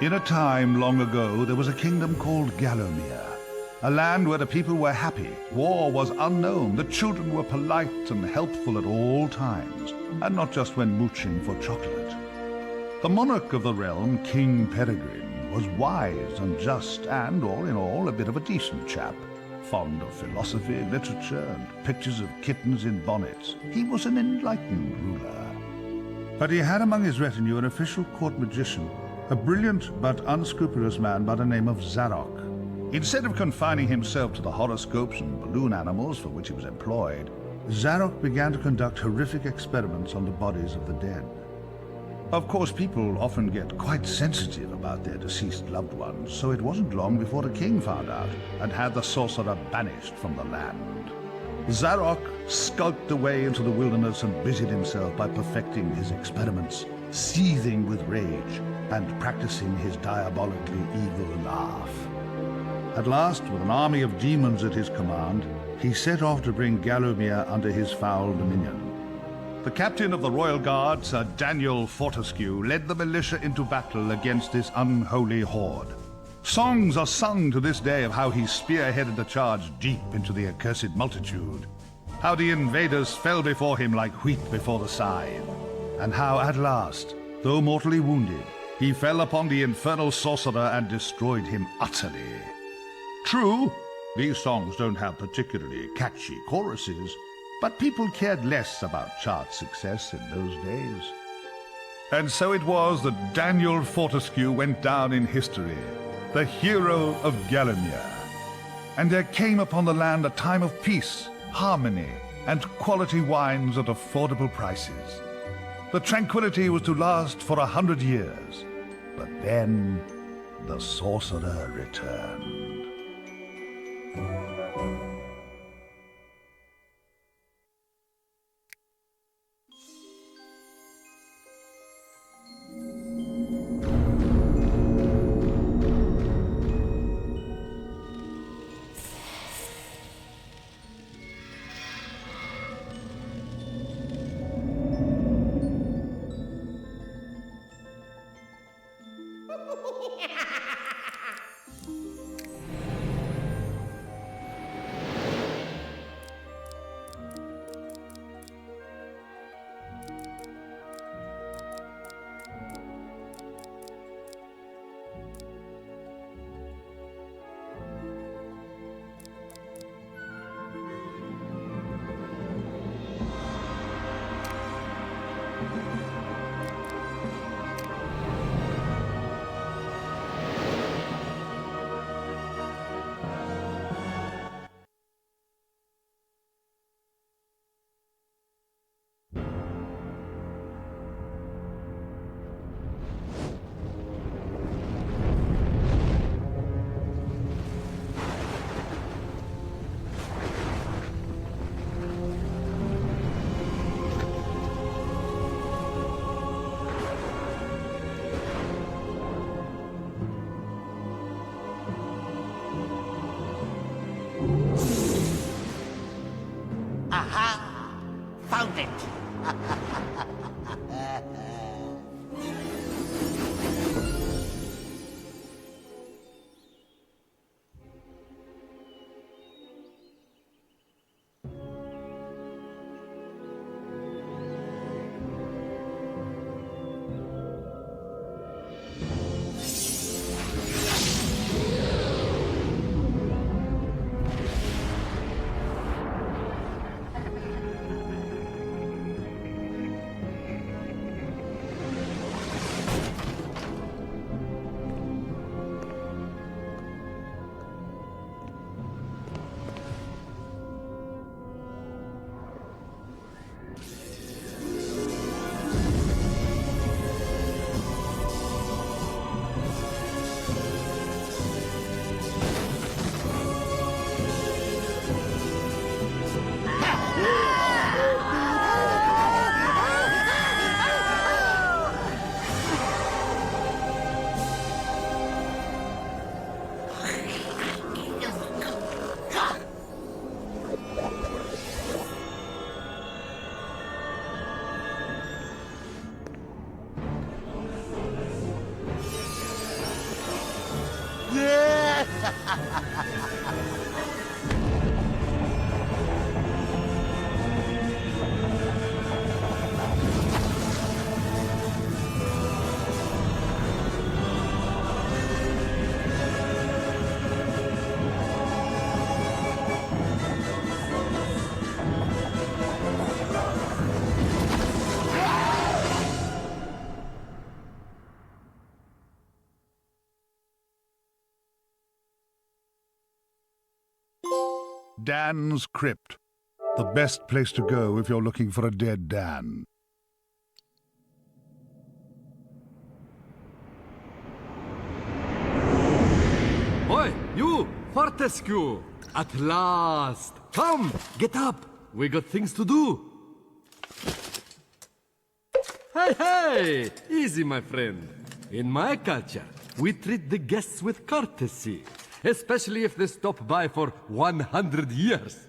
In a time long ago, there was a kingdom called Gallowmere, a land where the people were happy, war was unknown, the children were polite and helpful at all times, and not just when mooching for chocolate. The monarch of the realm, King Peregrine, was wise and just and, all in all, a bit of a decent chap. Fond of philosophy, literature, and pictures of kittens in bonnets. He was an enlightened ruler. But he had among his retinue an official court magician, a brilliant but unscrupulous man by the name of Zarok. Instead of confining himself to the horoscopes and balloon animals for which he was employed, Zarok began to conduct horrific experiments on the bodies of the dead. Of course, people often get quite sensitive about their deceased loved ones, so it wasn't long before the king found out and had the sorcerer banished from the land. Zarok skulked away into the wilderness and busied himself by perfecting his experiments, seething with rage and practicing his diabolically evil laugh. At last, with an army of demons at his command, he set off to bring Gallowmere under his foul dominion. The captain of the royal guard, Sir Daniel Fortescue, led the militia into battle against this unholy horde. Songs are sung to this day of how he spearheaded the charge deep into the accursed multitude, how the invaders fell before him like wheat before the scythe, and how at last, though mortally wounded, he fell upon the infernal sorcerer and destroyed him utterly. True, these songs don't have particularly catchy choruses, but people cared less about chart success in those days. And so it was that Daniel Fortescue went down in history, the hero of Gallowmere. And there came upon the land a time of peace, harmony, and quality wines at affordable prices. The tranquility was to last for 100 years, but then the sorcerer returned. Aha! Found it! Dan's Crypt. The best place to go if you're looking for a dead Dan. Oi, you! Fortescue! At last! Come, get up! We got things to do! Hey, hey! Easy, my friend. In my culture, we treat the guests with courtesy. Especially if they stop by for 100 years.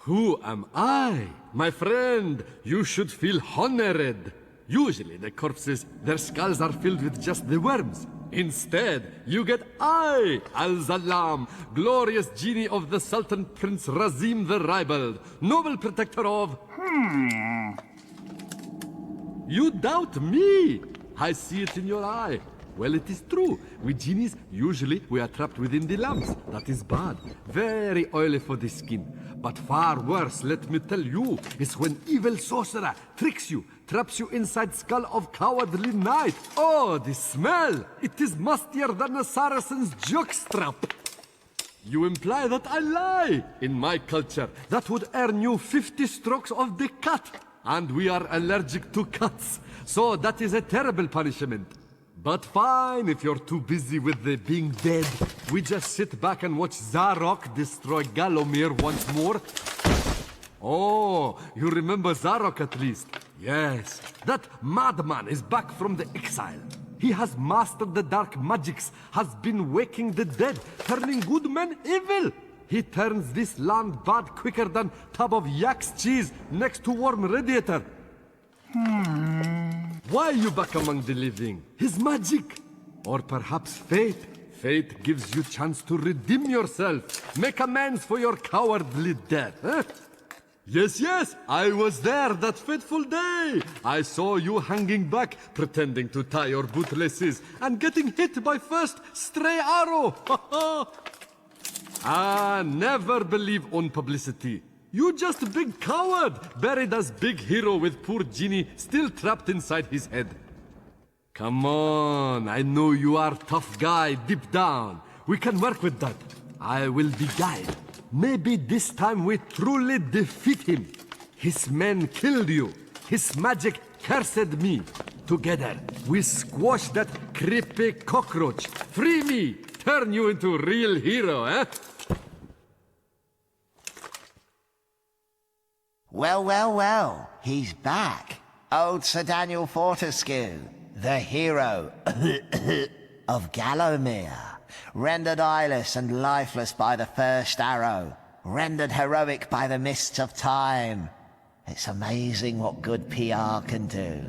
Who am I? My friend, you should feel honored. Usually the corpses, their skulls are filled with just the worms. Instead, you get I, Al-Zalam, glorious genie of the Sultan Prince Razim the Ribald, noble protector of... You doubt me? I see it in your eye. Well, it is true. We genies, usually we are trapped within the lamps. That is bad. Very oily for the skin. But far worse, let me tell you, is when evil sorcerer tricks you, traps you inside skull of cowardly knight. Oh, the smell! It is mustier than a Saracen's jockstrap. You imply that I lie. In my culture, that would earn you 50 strokes of the cut. And we are allergic to cuts. So that is a terrible punishment. But fine, if you're too busy with the being dead, we just sit back and watch Zarok destroy Galomir once more. Oh, you remember Zarok at least? Yes, that madman is back from the exile. He has mastered the dark magics, has been waking the dead, turning good men evil. He turns this land bad quicker than tub of yak's cheese next to warm radiator. Why are you back among the living? His magic? Or perhaps fate? Fate gives you chance to redeem yourself. Make amends for your cowardly death, huh? Yes, I was there that fateful day. I saw you hanging back, pretending to tie your bootlaces, and getting hit by first stray arrow. Never believe on publicity. You just a big coward, buried as big hero with poor genie still trapped inside his head. Come on, I know you are tough guy deep down. We can work with that. I will be guide. Maybe this time we truly defeat him. His men killed you. His magic cursed me. Together, we squash that creepy cockroach. Free me! Turn you into a real hero, eh? Well, he's back. Old Sir Daniel Fortescue, the hero of Gallowmere, rendered eyeless and lifeless by the first arrow, rendered heroic by the mists of time. It's amazing what good PR can do.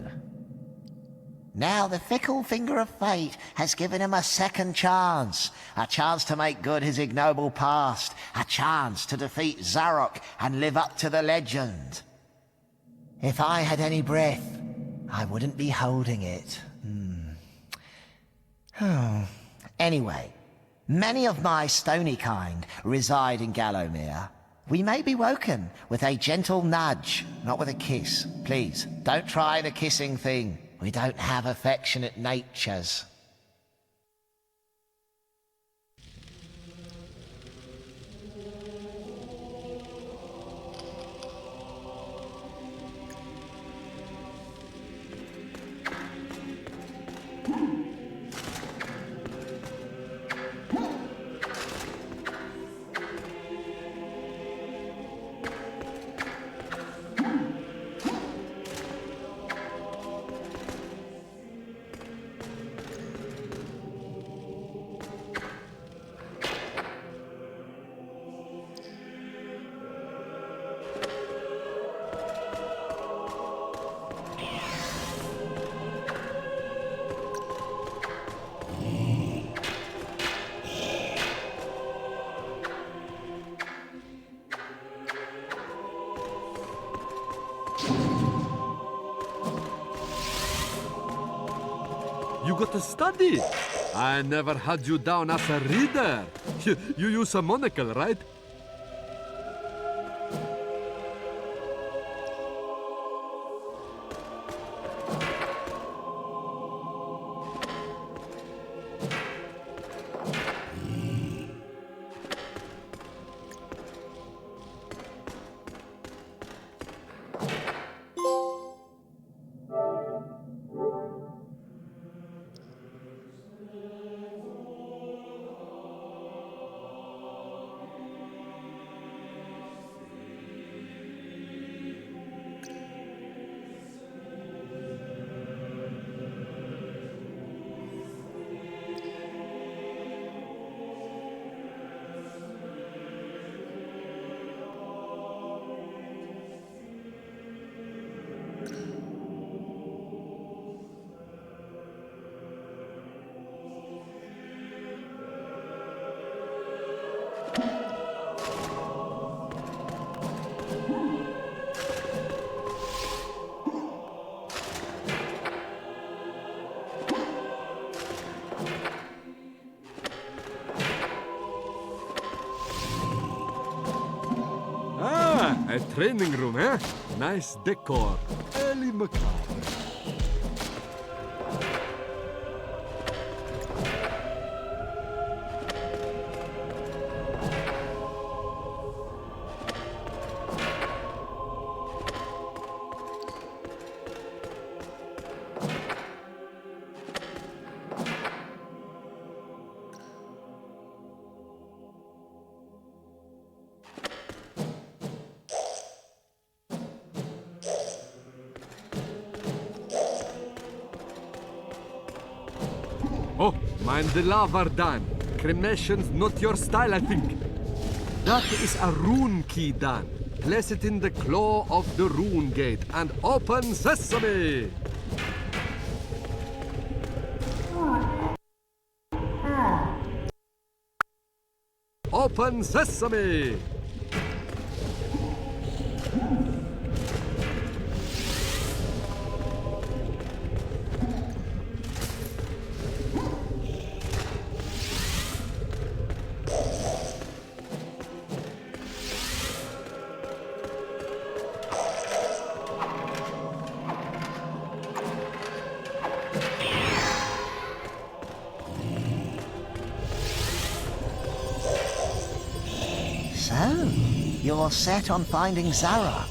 Now the fickle finger of fate has given him a second chance. A chance to make good his ignoble past. A chance to defeat Zarok and live up to the legend. If I had any breath, I wouldn't be holding it. Anyway, many of my stony kind reside in Gallowmere. We may be woken with a gentle nudge, not with a kiss. Please, don't try the kissing thing. We don't have affectionate natures. got to study. I never had you down as a reader. You use a monocle, right? A training room, eh? Nice decor. Ellie McCarthy. Oh, mind the lava, Dan. Cremation's not your style, I think. That is a rune key, Dan. Place it in the claw of the rune gate and open sesame! Open sesame! So, you're set on finding Zarok.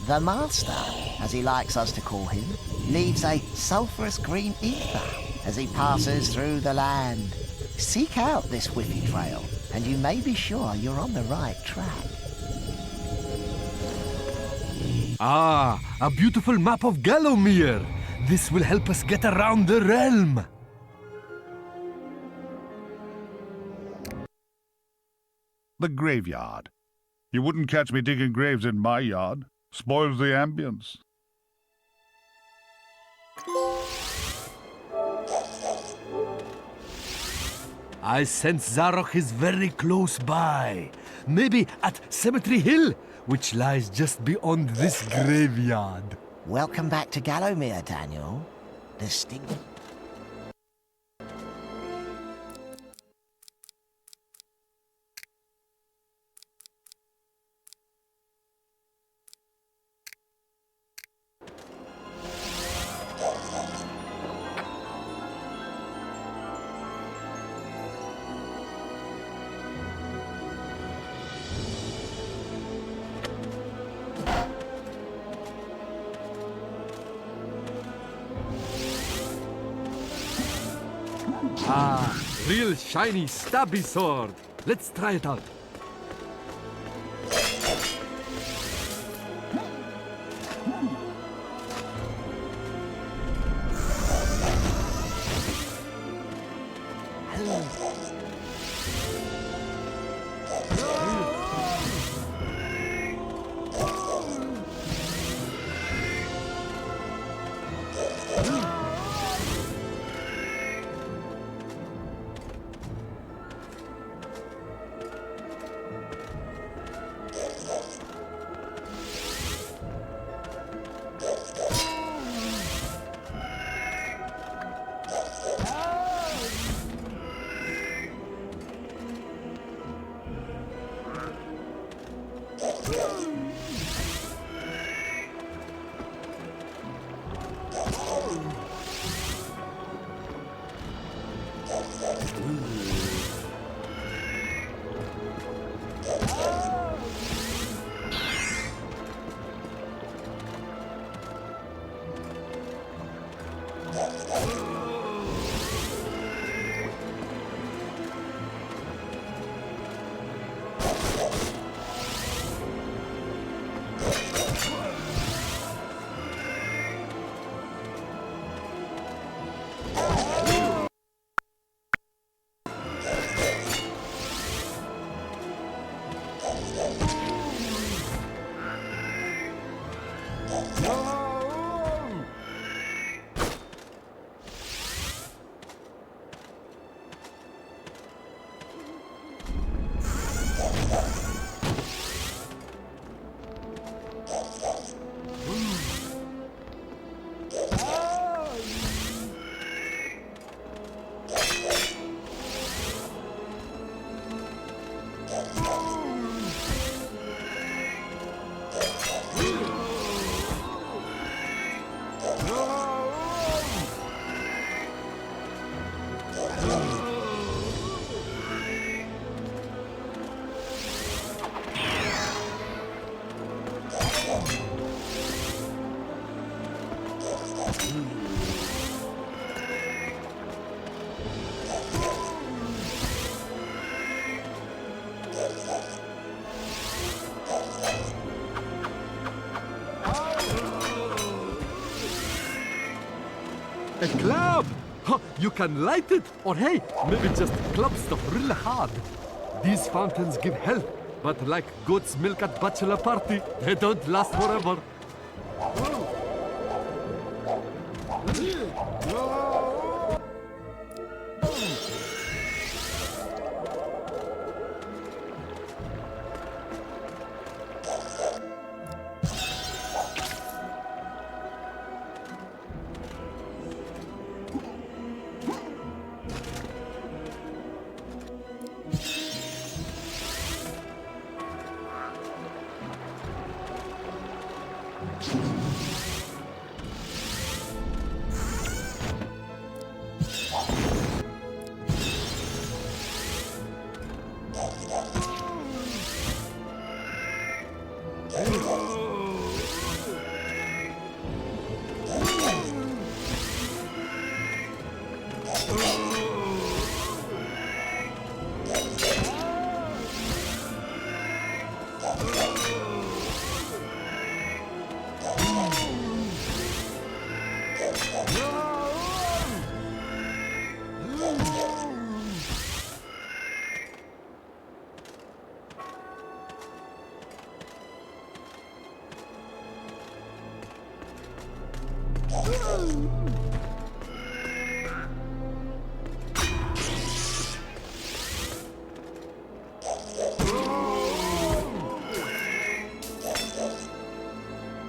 The Master, as he likes us to call him, leaves a sulphurous green ether as he passes through the land. Seek out this whiffy trail, and you may be sure you're on the right track. Ah, a beautiful map of Gallowmere. This will help us get around the realm. The graveyard. You wouldn't catch me digging graves in my yard. Spoils the ambience. I sense Zarok is very close by. Maybe at Cemetery Hill, which lies just beyond this graveyard. Welcome back to Gallowmere, Daniel. The sting... Ah, real shiny stabby sword. Let's try it out. A club! Huh, you can light it, or hey, maybe just club stuff really hard. These fountains give health, but like goat's milk at bachelor party, they don't last forever.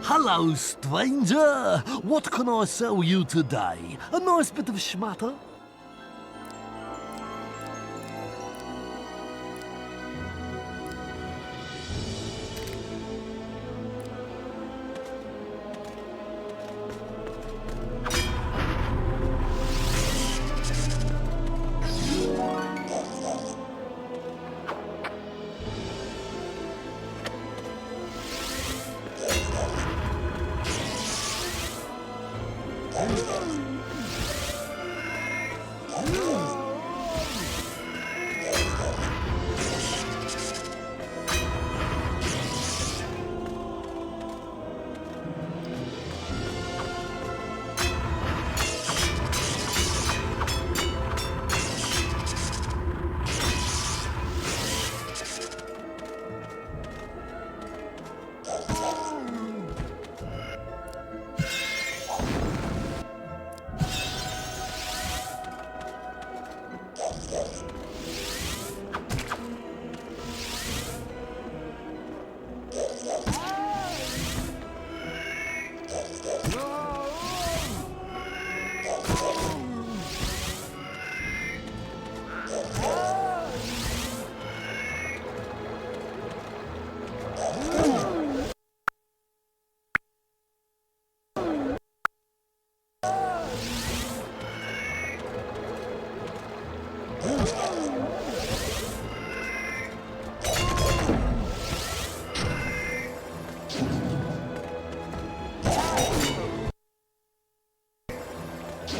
Hello, stranger. What can I sell you today? A nice bit of schmatter?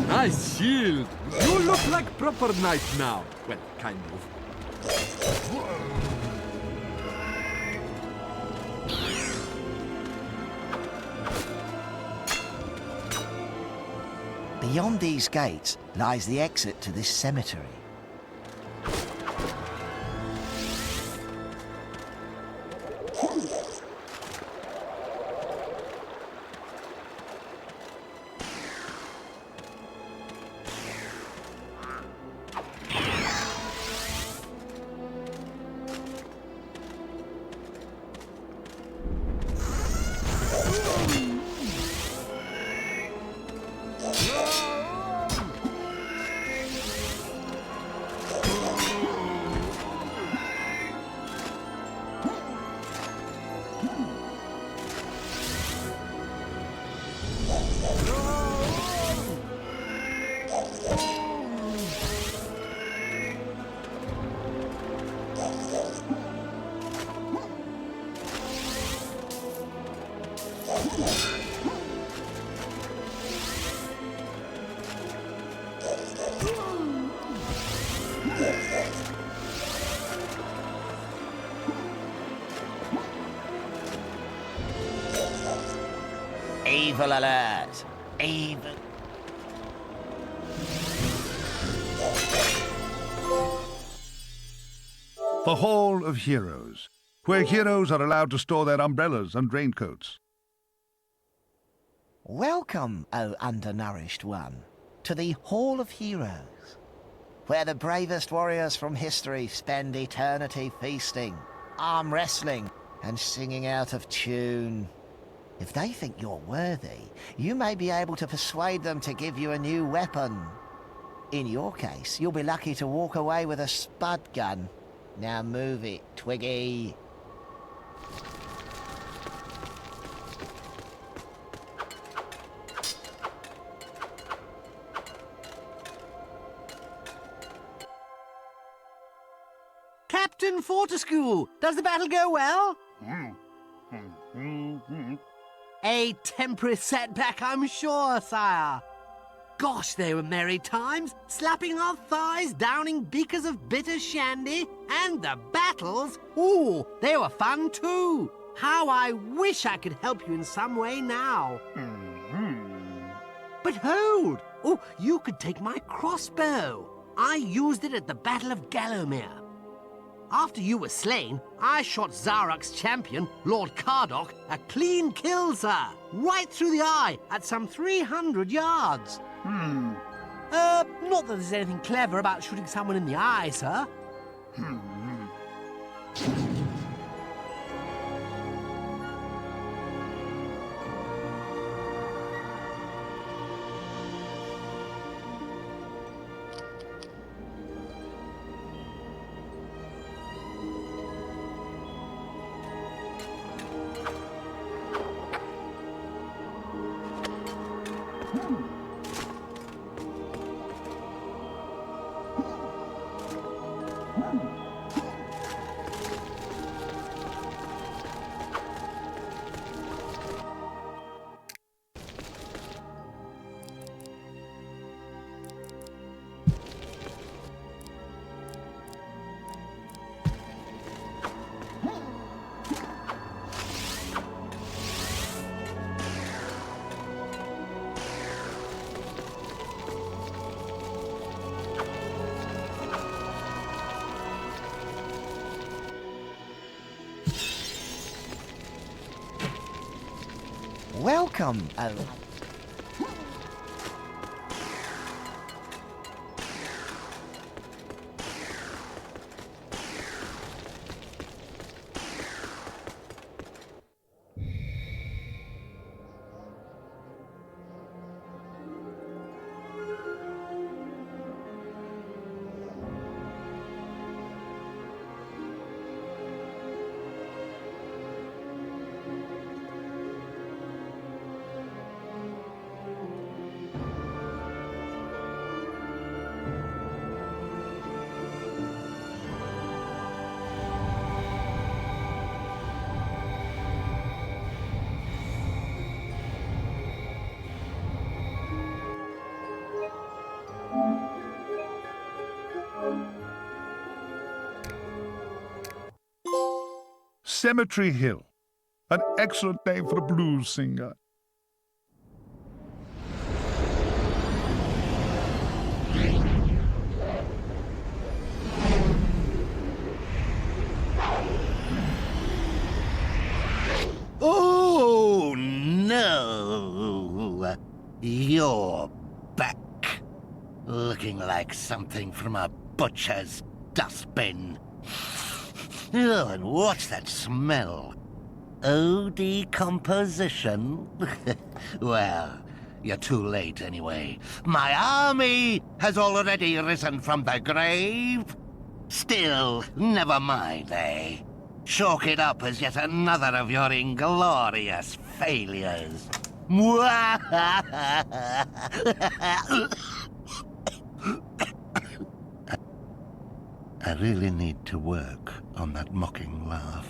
Nice shield! You look like proper knight now. Well, kind of. Beyond these gates lies the exit to this cemetery. Evil alert! Evil. The Hall of Heroes, where heroes are allowed to store their umbrellas and raincoats. Welcome, O undernourished one, to the Hall of Heroes, where the bravest warriors from history spend eternity feasting, arm wrestling, and singing out of tune. If they think you're worthy, you may be able to persuade them to give you a new weapon. In your case, you'll be lucky to walk away with a spud gun. Now move it, Twiggy. Captain Fortescue, does the battle go well? A temporary setback, I'm sure, sire. Gosh, they were merry times, slapping our thighs, downing beakers of bitter shandy, and the battles, ooh, they were fun too. How I wish I could help you in some way now. But hold! Oh, you could take my crossbow. I used it at the Battle of Gallowmere. After you were slain, I shot Zarok's champion, Lord Cardok, a clean kill, sir. Right through the eye, at some 300 yards. Not that there's anything clever about shooting someone in the eye, sir. Welcome, O. Cemetery Hill, an excellent name for a blues singer. Oh, no. You're back. Looking like something from a butcher's dustbin. Oh, and what's that smell? Oh, decomposition? Well, you're too late anyway. My army has already risen from the grave. Still, never mind, eh? Chalk it up as yet another of your inglorious failures. I really need to work on that mocking laugh.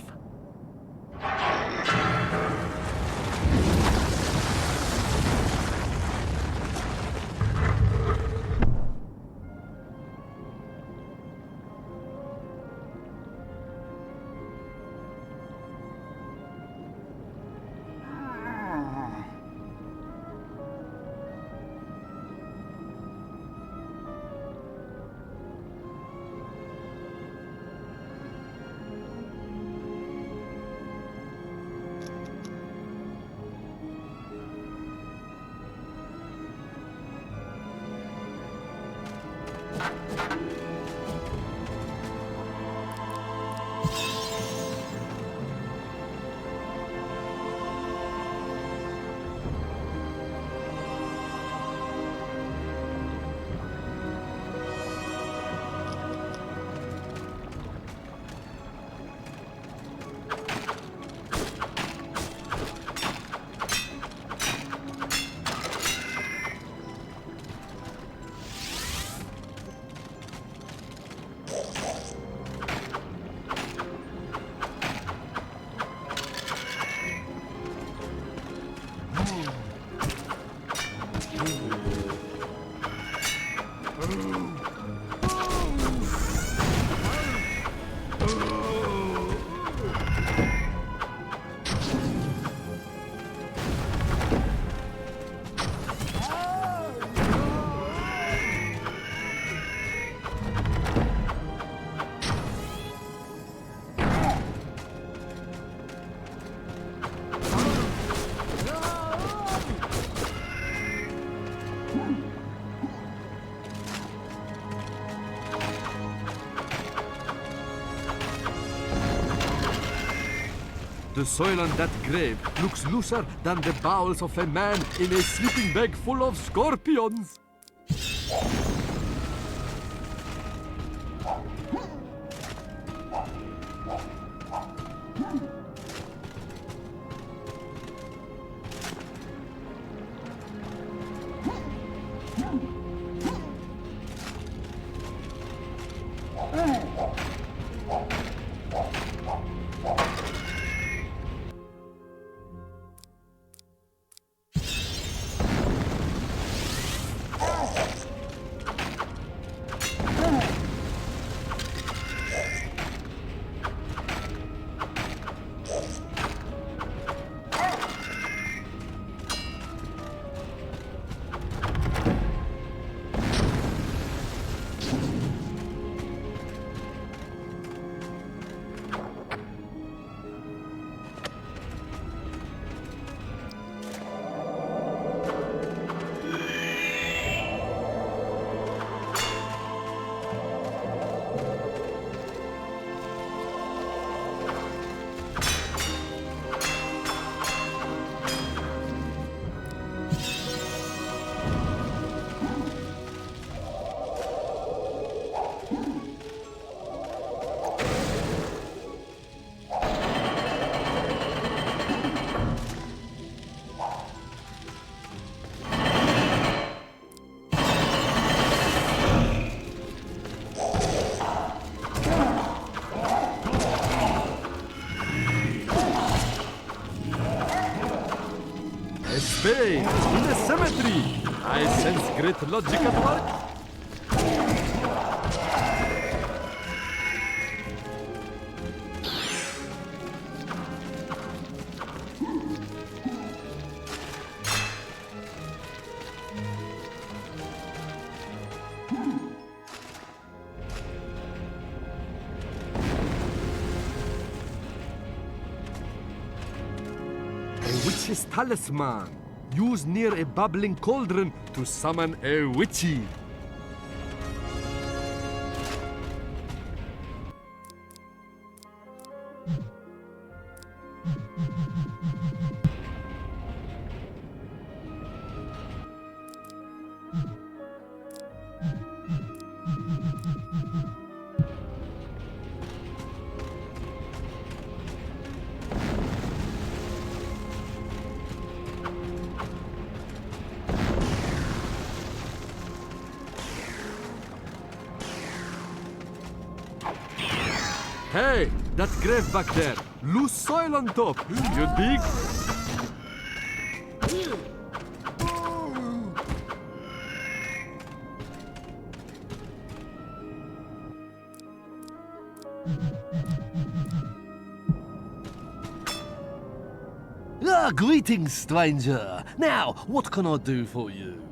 The soil on that grave looks looser than the bowels of a man in a sleeping bag full of scorpions. Spade in the cemetery. I sense great logic at work. A witch's talisman. Used near a bubbling cauldron to summon a witchy. Hey, that grave back there. Loose soil on top. You dig? Ah, greetings, stranger. Now, what can I do for you?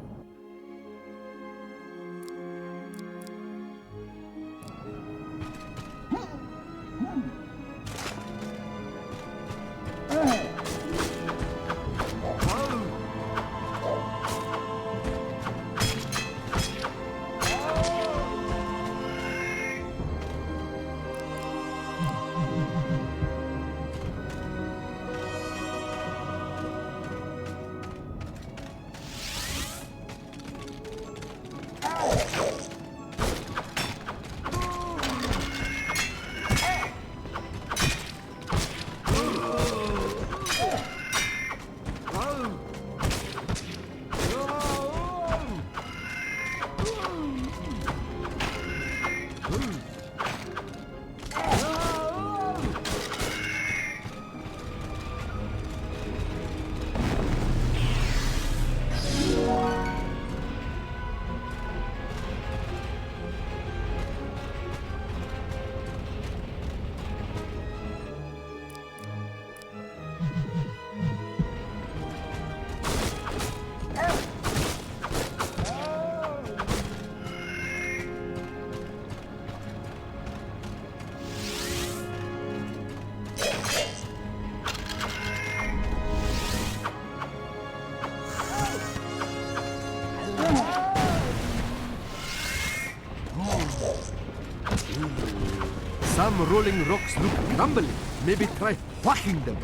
Some rolling rocks look crumbly. Maybe try whacking them.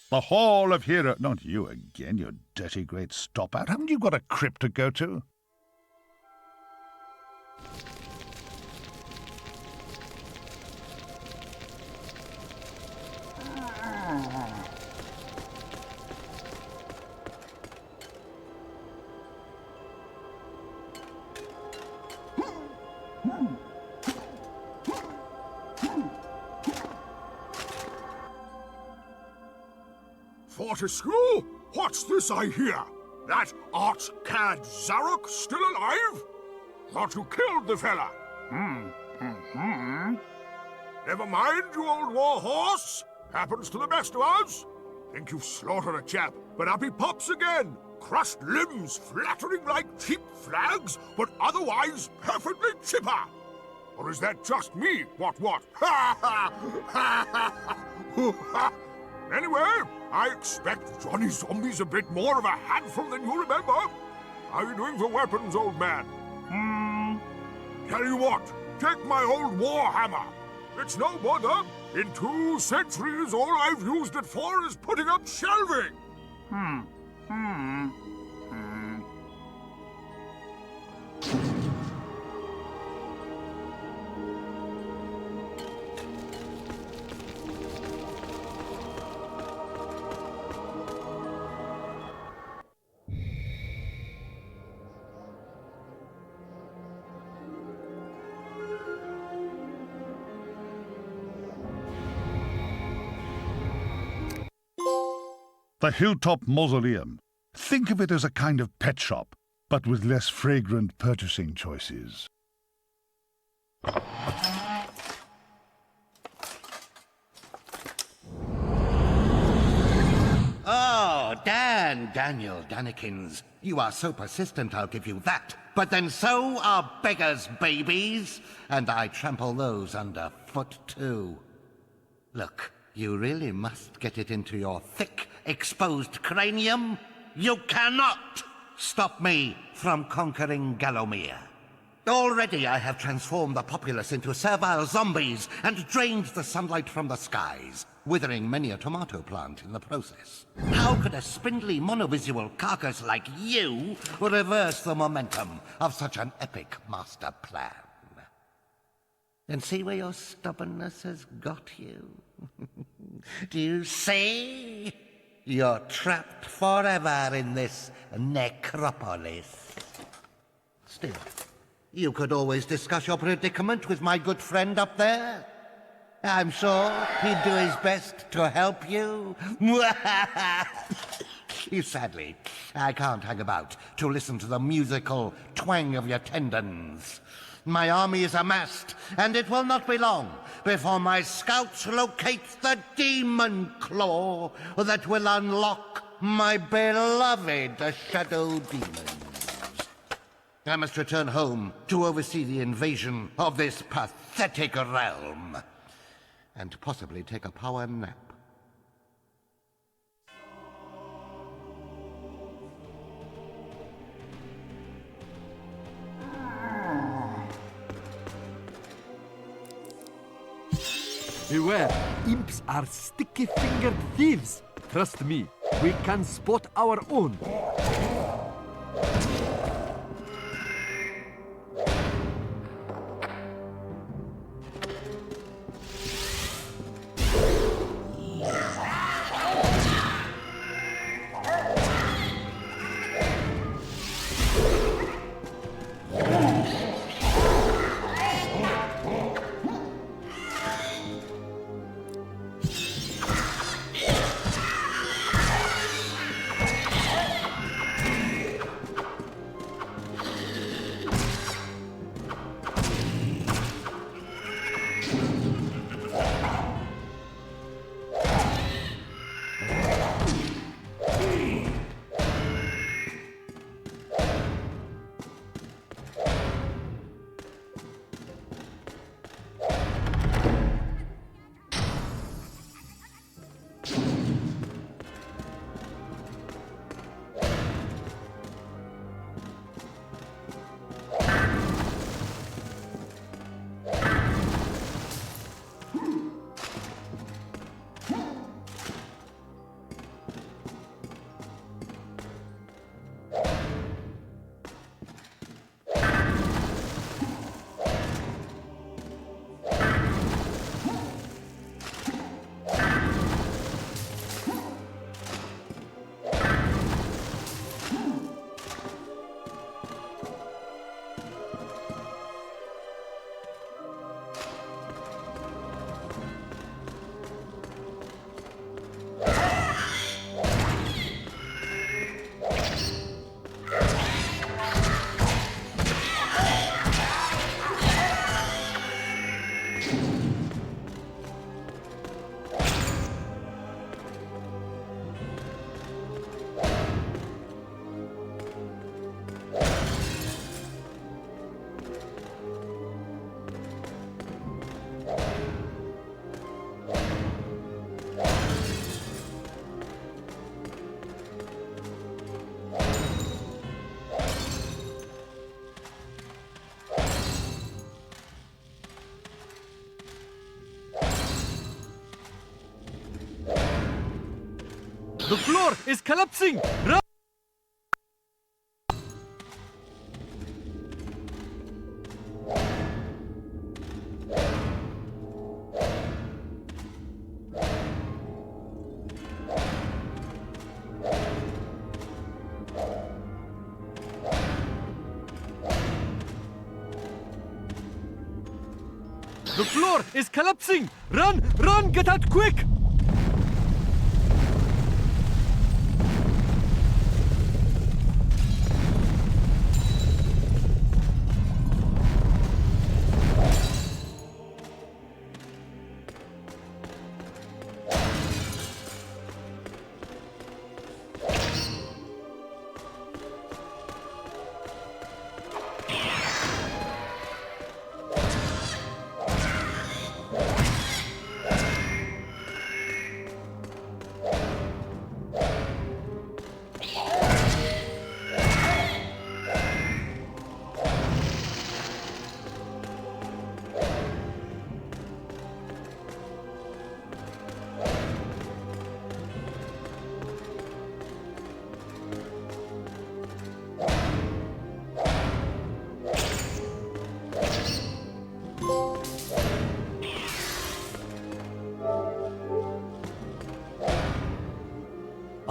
The Hall of Hero... Not you again, you dirty great stop-out. Haven't you got a crypt to go to? Fortescue? What's this I hear? That art-cad Zarok still alive? Thought you killed the fella. Never mind, you old war horse. Happens to the best of us. Think you've slaughtered a chap, but up he pops again. Crushed limbs, flattering like cheap flags, but otherwise perfectly chipper. Or is that just me? What? Ha ha! Ha ha! Anyway, I expect Johnny Zombie's a bit more of a handful than you remember. How are you doing for weapons, old man? Tell you what, take my old war hammer. It's no bother. In 2 centuries, all I've used it for is putting up shelving. The Hilltop Mausoleum. Think of it as a kind of pet shop, but with less fragrant purchasing choices. Oh, Daniel Danikins. You are so persistent, I'll give you that. But then so are beggars' babies, and I trample those underfoot too. Look, you really must get it into your thick, exposed cranium. You cannot stop me from conquering Gallowmere. Already I have transformed the populace into servile zombies and drained the sunlight from the skies, withering many a tomato plant in the process. How could a spindly monovisual carcass like you reverse the momentum of such an epic master plan? And see where your stubbornness has got you? Do you see? You're trapped forever in this necropolis. Still, you could always discuss your predicament with my good friend up there. I'm sure he'd do his best to help you. Sadly, I can't hang about to listen to the musical twang of your tendons. My army is amassed, and it will not be long before my scouts locate the demon claw that will unlock my beloved shadow demons. I must return home to oversee the invasion of this pathetic realm, and possibly take a power nap. Beware, imps are sticky-fingered thieves. Trust me, we can spot our own. The floor is collapsing! Run! The floor is collapsing! Run! Run! Get out quick!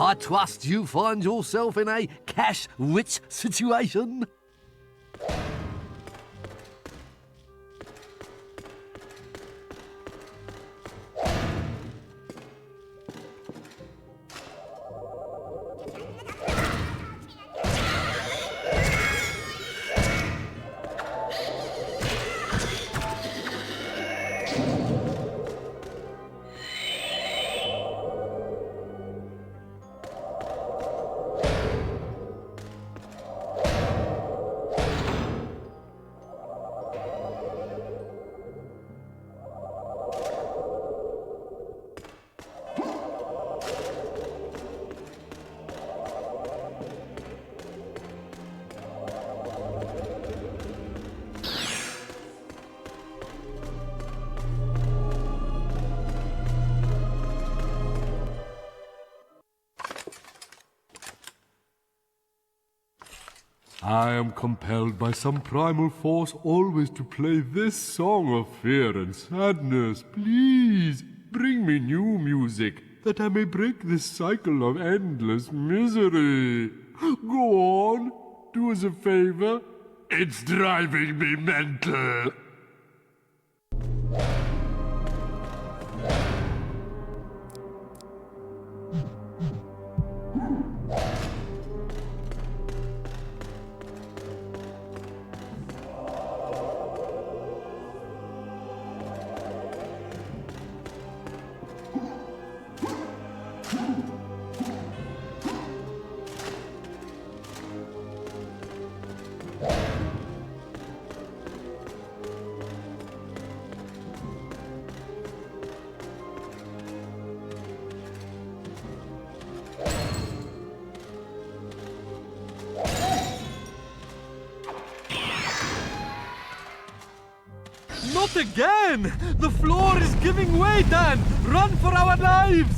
I trust you find yourself in a cash-rich situation. I am compelled by some primal force always to play this song of fear and sadness. Please, bring me new music, that I may break this cycle of endless misery. Go on, do us a favor. It's driving me mental. Not again! The floor is giving way, Dan! Run for our lives!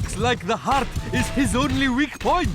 Looks like the heart is his only weak point.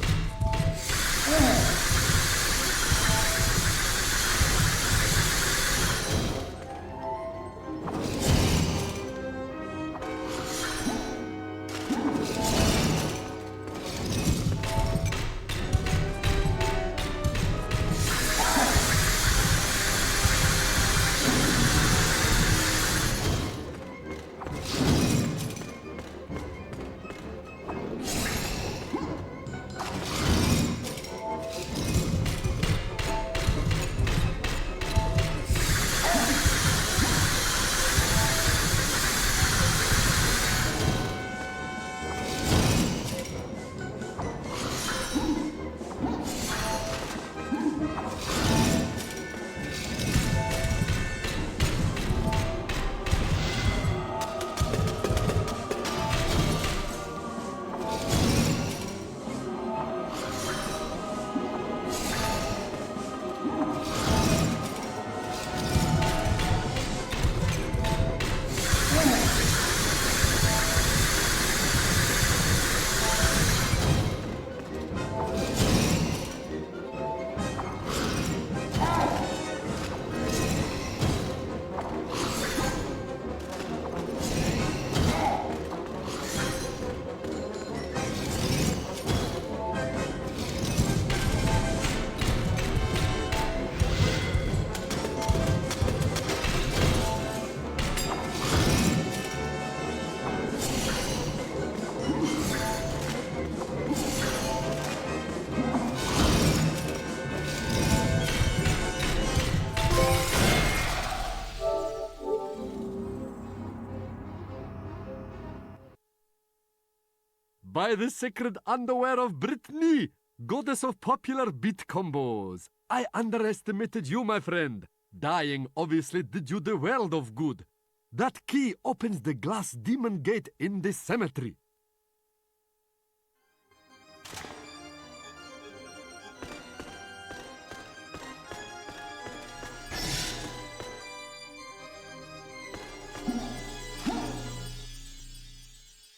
By the sacred underwear of Brittany, goddess of popular beat combos. I underestimated you, my friend. Dying obviously did you the world of good. That key opens the glass demon gate in the cemetery.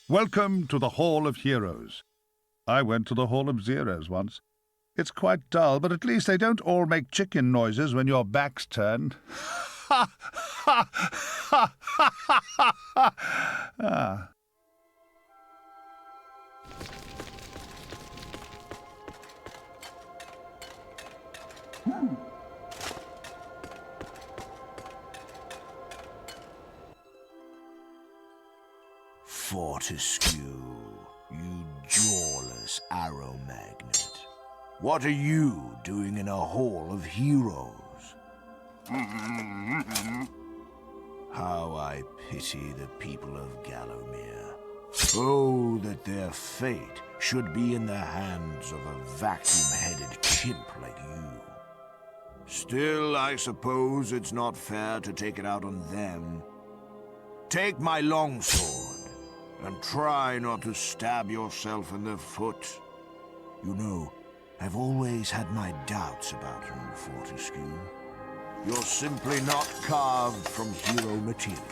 Welcome to the Hall of Heroes. I went to the Hall of Zeros once. It's quite dull, but at least they don't all make chicken noises when your back's turned. Ha! Ha! Ha! Ha! Ha! Ha! Ah. Fortescue, you jawless arrow magnet. What are you doing in a hall of heroes? How I pity the people of Gallowmere. Oh, that their fate should be in the hands of a vacuum-headed chimp like you. Still, I suppose it's not fair to take it out on them. Take my longsword, and try not to stab yourself in the foot. You know, I've always had my doubts about you, Fortescue. You're simply not carved from hero material.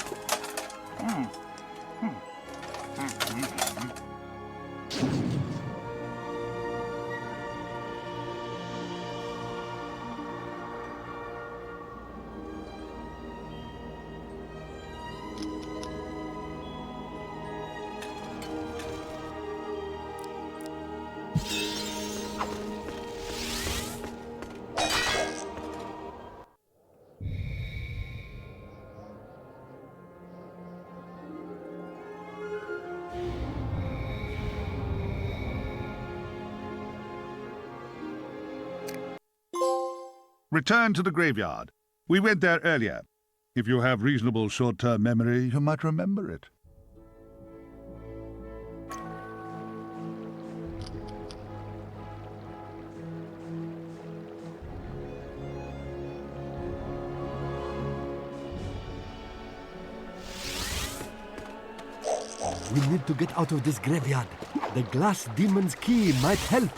Return to the graveyard. We went there earlier. If you have reasonable short-term memory, you might remember it. We need to get out of this graveyard. The glass demon's key might help.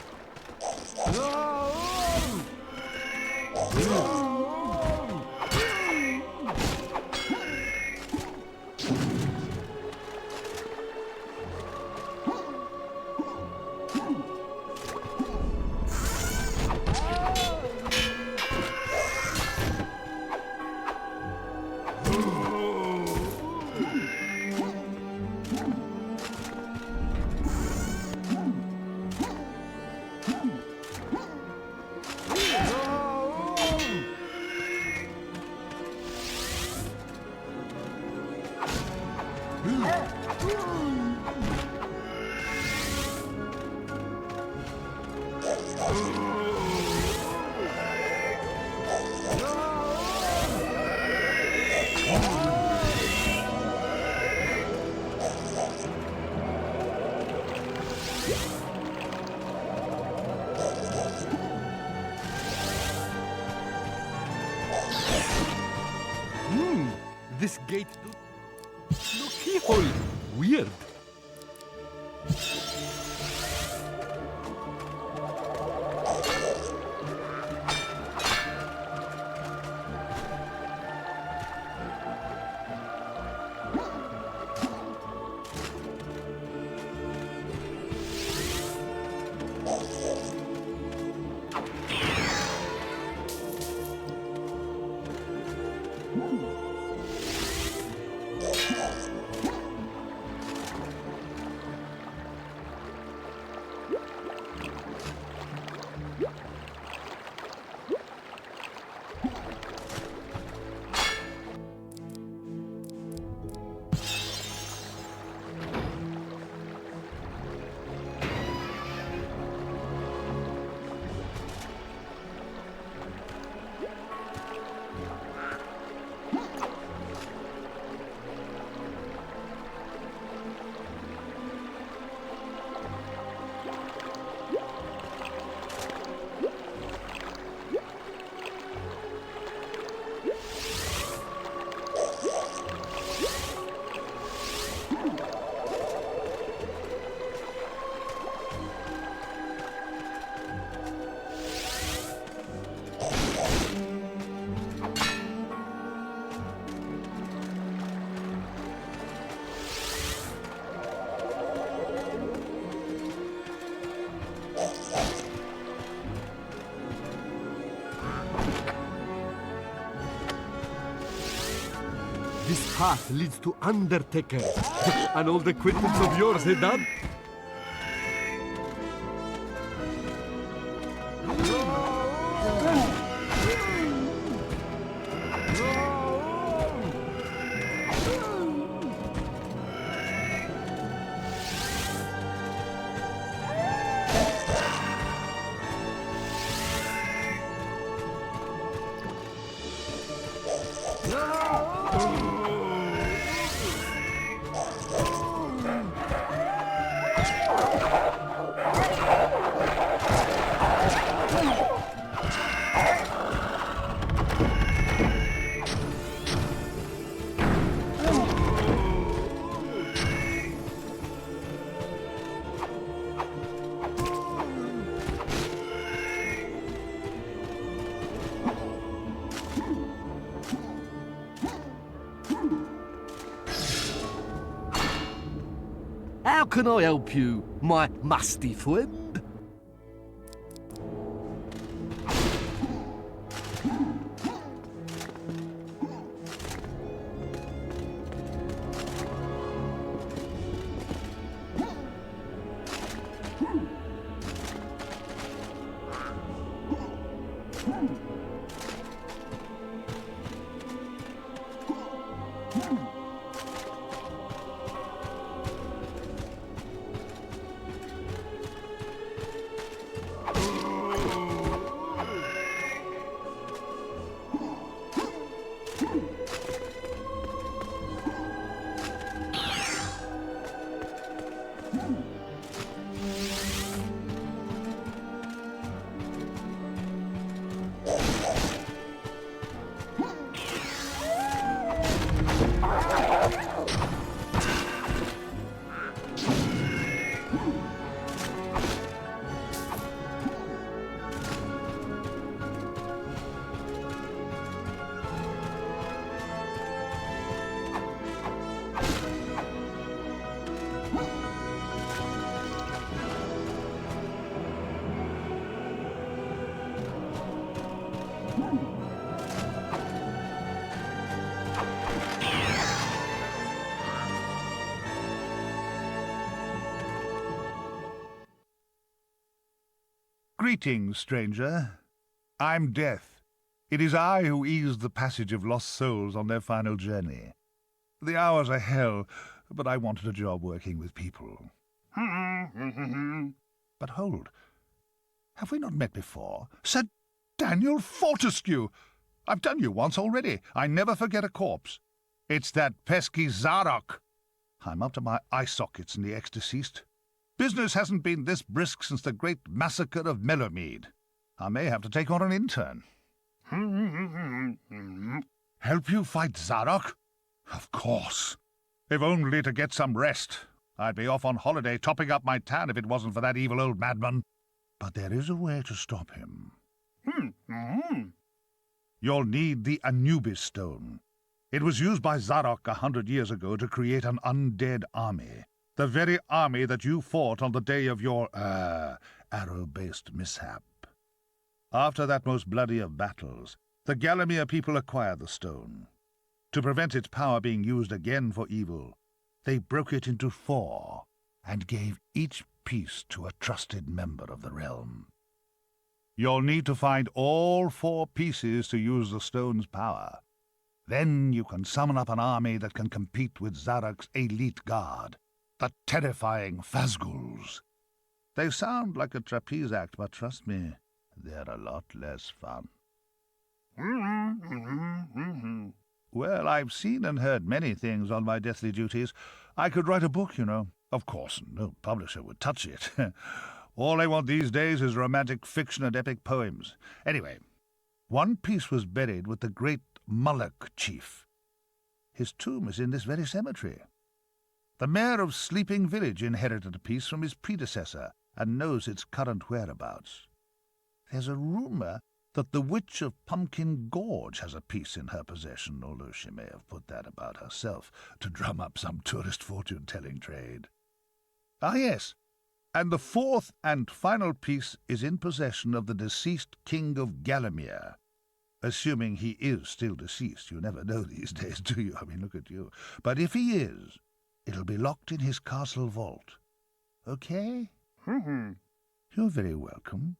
This gate... No keyhole! Weird. This path leads to Undertaker. An old acquaintance of yours, eh, Dad? How can I help you, my musty friend? Greetings, stranger. I'm Death. It is I who eased the passage of lost souls on their final journey. The hours are hell, but I wanted a job working with people. But hold. Have we not met before? Sir Daniel Fortescue! I've done you once already. I never forget a corpse. It's that pesky Zarok. I'm up to my eye sockets in the ex-deceased. Business hasn't been this brisk since the great massacre of Mellowmead. I may have to take on an intern. Help you fight Zarok? Of course. If only to get some rest. I'd be off on holiday topping up my tan if it wasn't for that evil old madman. But there is a way to stop him. You'll need the Anubis Stone. It was used by Zarok 100 years ago to create an undead army. The very army that you fought on the day of your, arrow-based mishap. After that most bloody of battles, the Gallowmere people acquired the stone. To prevent its power being used again for evil, they broke it into 4 and gave each piece to a trusted member of the realm. You'll need to find all 4 pieces to use the stone's power. Then you can summon up an army that can compete with Zarok's elite guard, the terrifying Phasguls. They sound like a trapeze act, but trust me, they're a lot less fun. Well, I've seen and heard many things on my deathly duties. I could write a book, you know. Of course, no publisher would touch it. All I want these days is romantic fiction and epic poems. Anyway, one piece was buried with the great Moloch chief. His tomb is in this very cemetery. The mayor of Sleeping Village inherited a piece from his predecessor and knows its current whereabouts. There's a rumor that the Witch of Pumpkin Gorge has a piece in her possession, although she may have put that about herself to drum up some tourist fortune-telling trade. Ah, yes, and the 4th and final piece is in possession of the deceased King of Gallowmere. Assuming he is still deceased. You never know these days, do you? I mean, look at you. But if he is, it'll be locked in his castle vault. Okay? You're very welcome.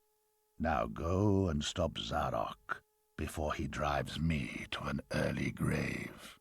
Now go and stop Zarok before he drives me to an early grave.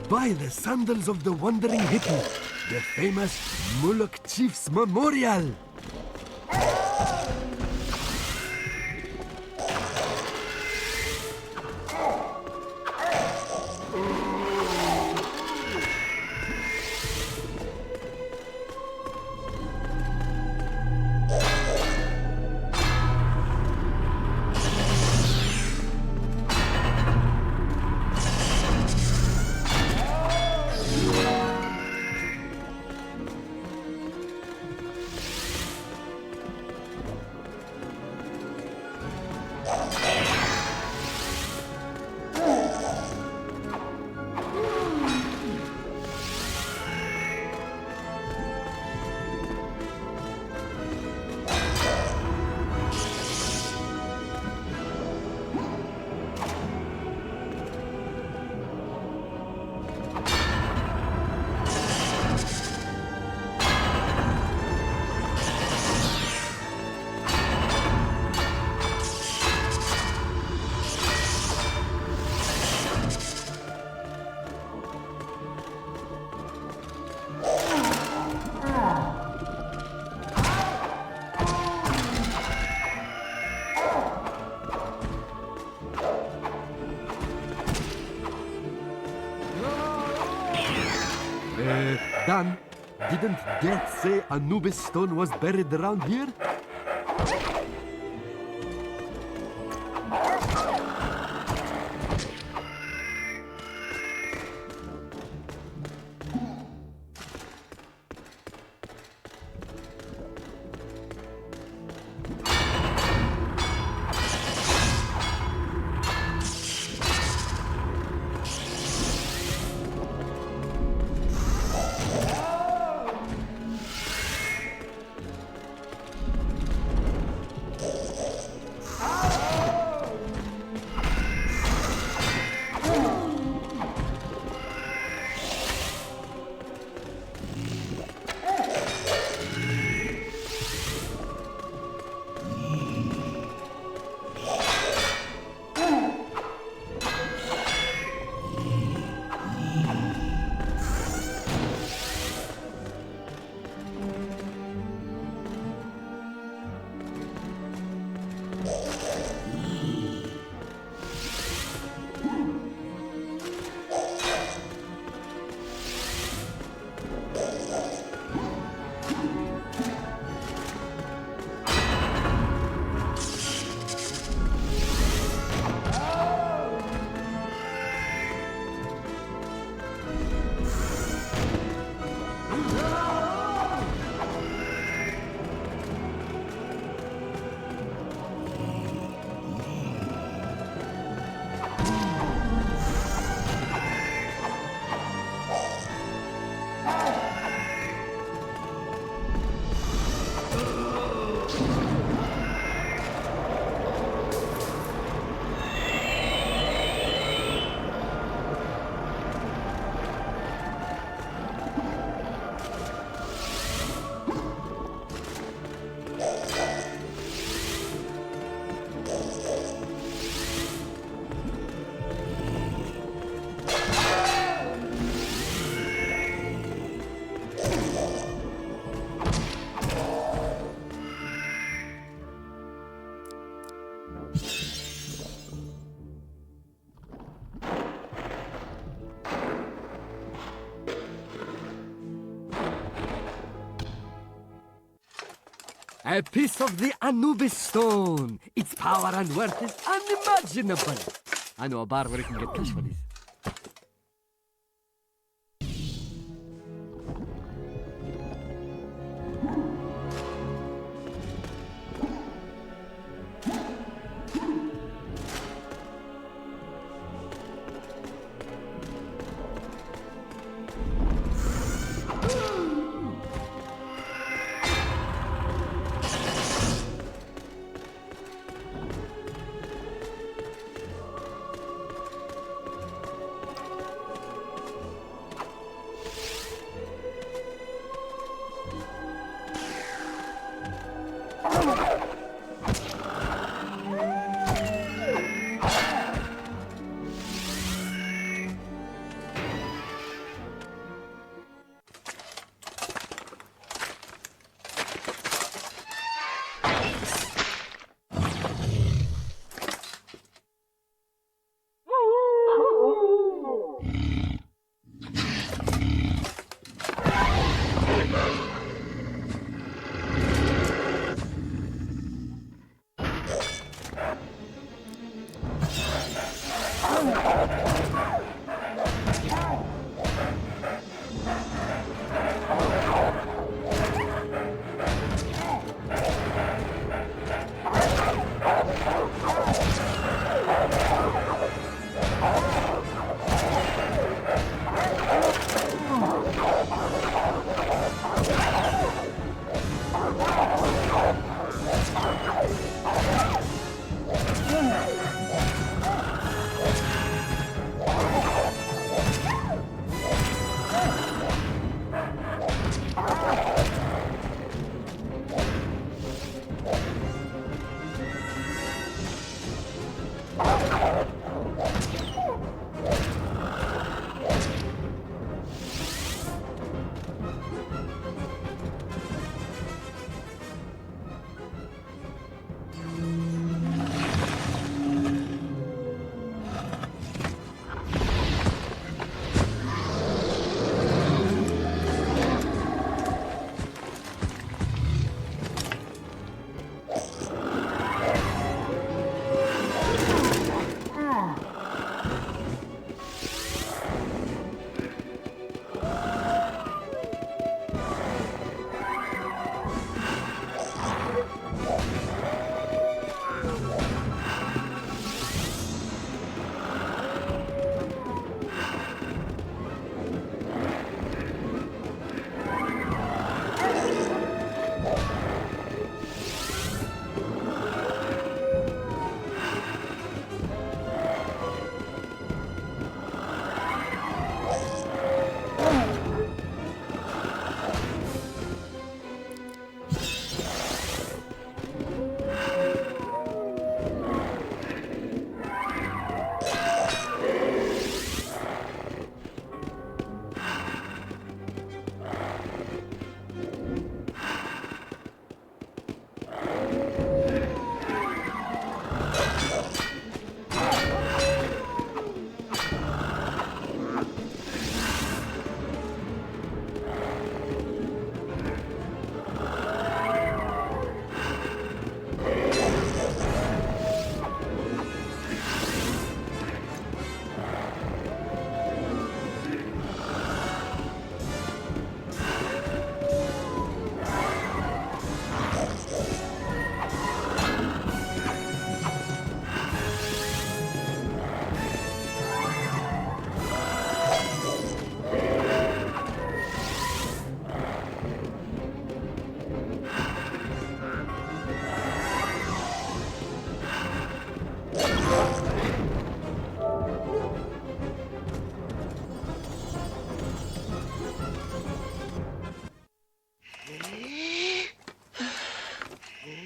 By the sandals of the wandering hippie, the famous Moloch Chief's Memorial. done, didn't Death say Anubis stone was buried around here? A piece of the Anubis stone. Its power and worth is unimaginable. I know a bar where you can get cash for this.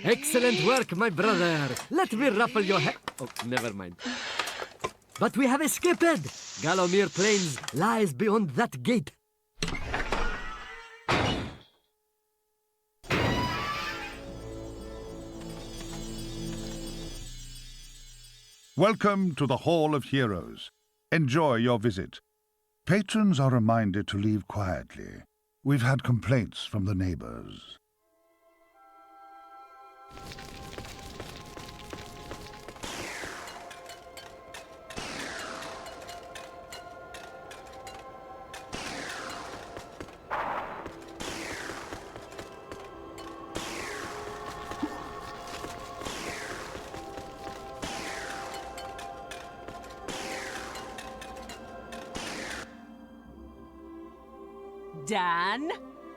Excellent work, my brother. Let me ruffle your hair. Oh, never mind. But we have escaped. Gallowmere Plains lies beyond that gate. Welcome to the Hall of Heroes. Enjoy your visit. Patrons are reminded to leave quietly. We've had complaints from the neighbors.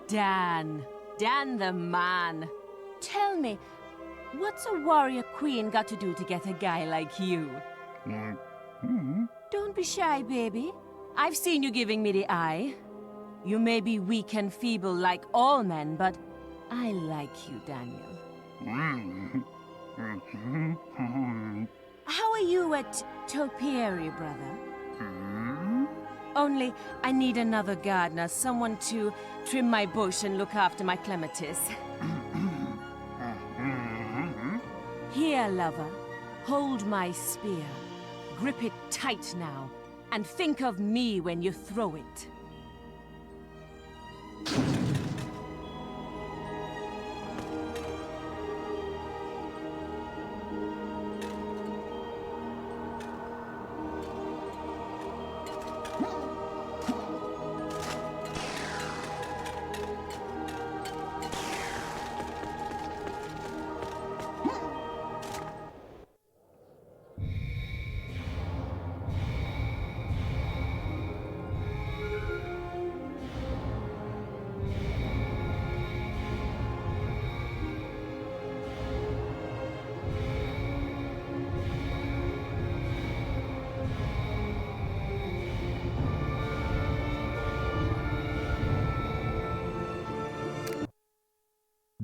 Dan the man. Tell me, what's a warrior queen got to do to get a guy like you? Don't be shy, baby. I've seen you giving me the eye. You may be weak and feeble like all men, but I like you, Daniel. How are you at Topiary, brother? Only, I need another gardener, someone to trim my bush and look after my clematis. Here, lover, hold my spear. Grip it tight now, and think of me when you throw it.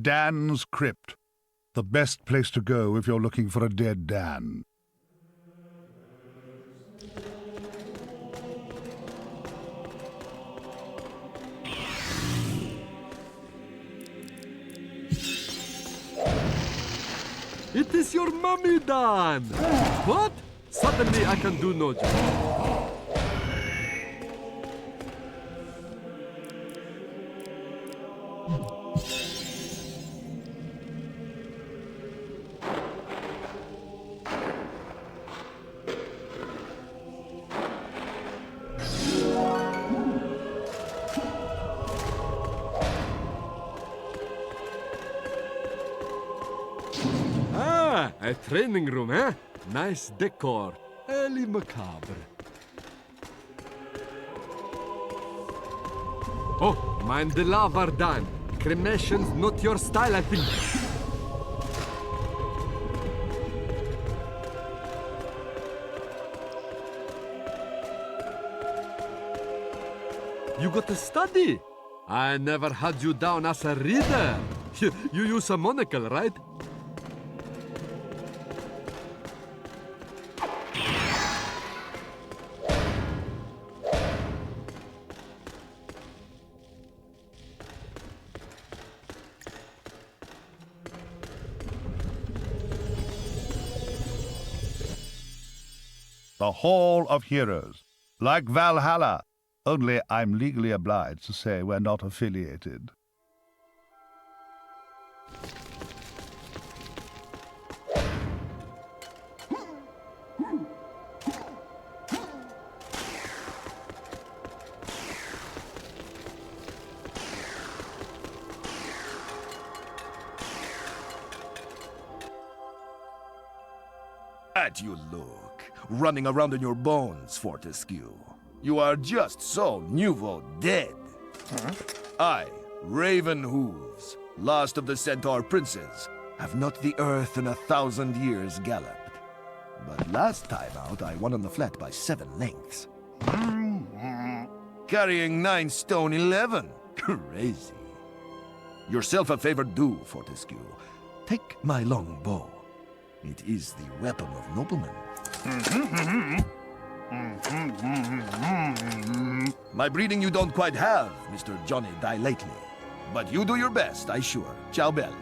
Dan's Crypt. The best place to go if you're looking for a dead Dan. It is your mummy, Dan. What? Suddenly I can do no job. A training room, eh? Nice decor. Early macabre. Oh, mind the lava, Dan. Cremation's not your style, I think. You got to study. I never had you down as a reader. You use a monocle, right? The Hall of Heroes. Like Valhalla, only I'm legally obliged to say we're not affiliated. At you look, running around in your bones, Fortescue. You are just so nouveau dead. I, Raven Hooves, last of the Centaur princes, have not the earth in 1,000 years galloped. But last time out, I won on the flat by 7 lengths. Carrying 9 stone 11. Crazy. Yourself a favor do, Fortescue. Take my long bow. It is the weapon of noblemen. My breeding you don't quite have, Mr. Johnny Die Lately. But you do your best, I sure. Ciao, Bell.